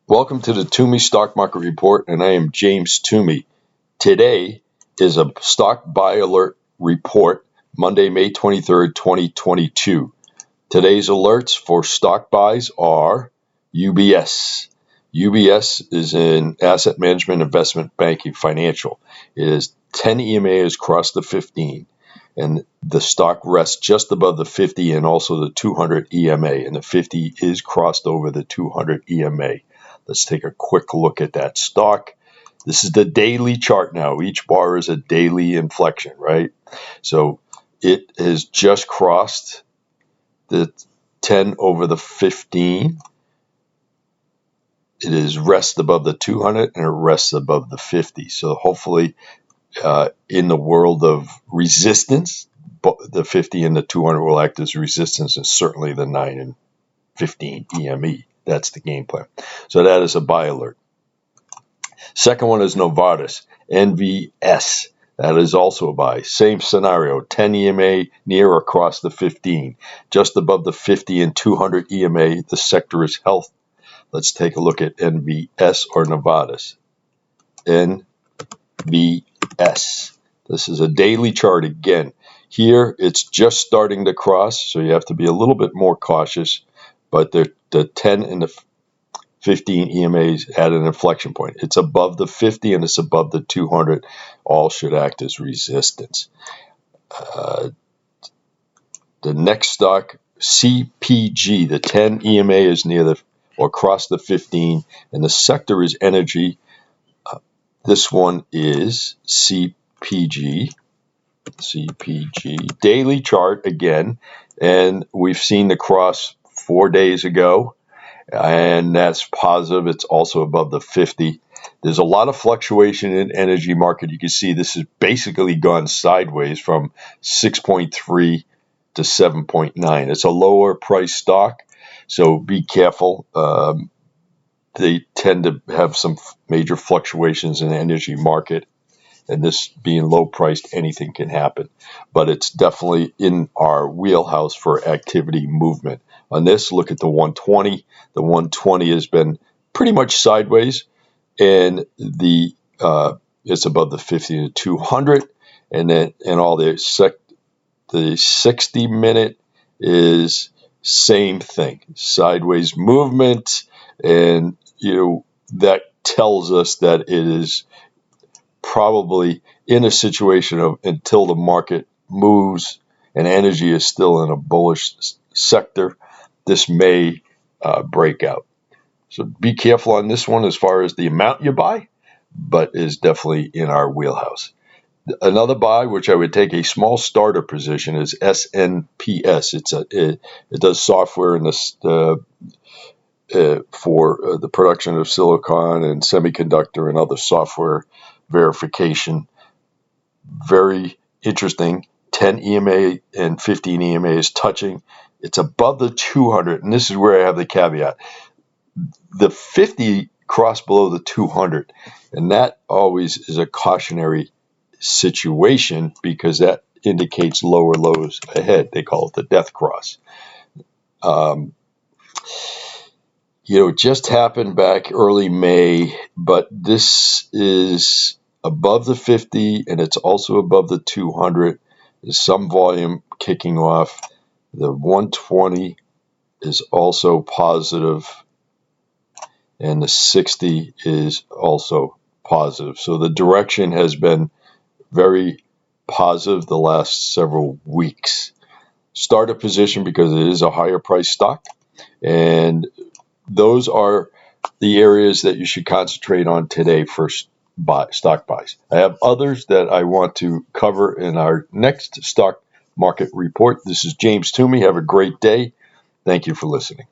Welcome to the Twomey Stock Market Report, and I am James Twomey. Today is a stock buy alert report, Monday, May 23rd, 2022. Today's alerts for stock buys are UBS. UBS is in asset management, investment banking, financial. It is 10 EMA has crossed the 15, and the stock rests just above the 50 and also the 200 EMA, and the 50 is crossed over the 200 EMA. Let's take a quick look at that stock. This is the daily chart now. Each bar is a daily inflection, right? So it has just crossed the 10 over the 15. It is rest above the 200 and it rests above the 50. So hopefully in the world of resistance, the 50 and the 200 will act as resistance, and certainly the 9 and 15 EME. That's the game plan. So that is a buy alert. Second one is Novartis, NVS. That is also a buy. Same scenario, 10 EMA near or across the 15. Just above the 50 and 200 EMA, the sector is health. Let's take a look at NVS or Novartis. NVS. This is a daily chart again. Here, it's just starting to cross, so you have to be a little bit more cautious. But the 10 and the 15 EMAs at an inflection point. It's above the 50 and it's above the 200. All should act as resistance. The next stock, CPG, the 10 EMA is near the or across the 15, and the sector is energy. This one is CPG. Daily chart again, and we've seen the cross 4 days ago, and that's positive. It's also above the 50. There's a lot of fluctuation in energy market. You can see this has basically gone sideways from 6.3 to 7.9. It's a lower price stock, so be careful. They tend to have some major fluctuations in the energy market, and this being low priced, anything can happen. But it's definitely in our wheelhouse for activity movement. On this, look at the 120. The 120 has been pretty much sideways, and it's above the 50 to 200, and then all the 60 minute is same thing, sideways movement, and that tells us that it is probably in a situation of until the market moves and energy is still in a bullish sector, this may break out. So be careful on this one as far as the amount you buy, but is definitely in our wheelhouse. Another buy, which I would take a small starter position, is SNPS. It does software in for the production of silicon and semiconductor and other software verification. Very interesting. 10 EMA and 15 EMA is touching. It's above the 200, and this is where I have the caveat. The 50 crossed below the 200, and that always is a cautionary situation because that indicates lower lows ahead. They call it the death cross. It just happened back early May, but this is above the 50 and it's also above the 200. There's some volume kicking off. The 120 is also positive, and the 60 is also positive. So the direction has been very positive the last several weeks. Start a position because it is a higher price stock, and those are the areas that you should concentrate on today for stock buys. I have others that I want to cover in our next stock market report. This is James Twomey. Have a great day. Thank you for listening.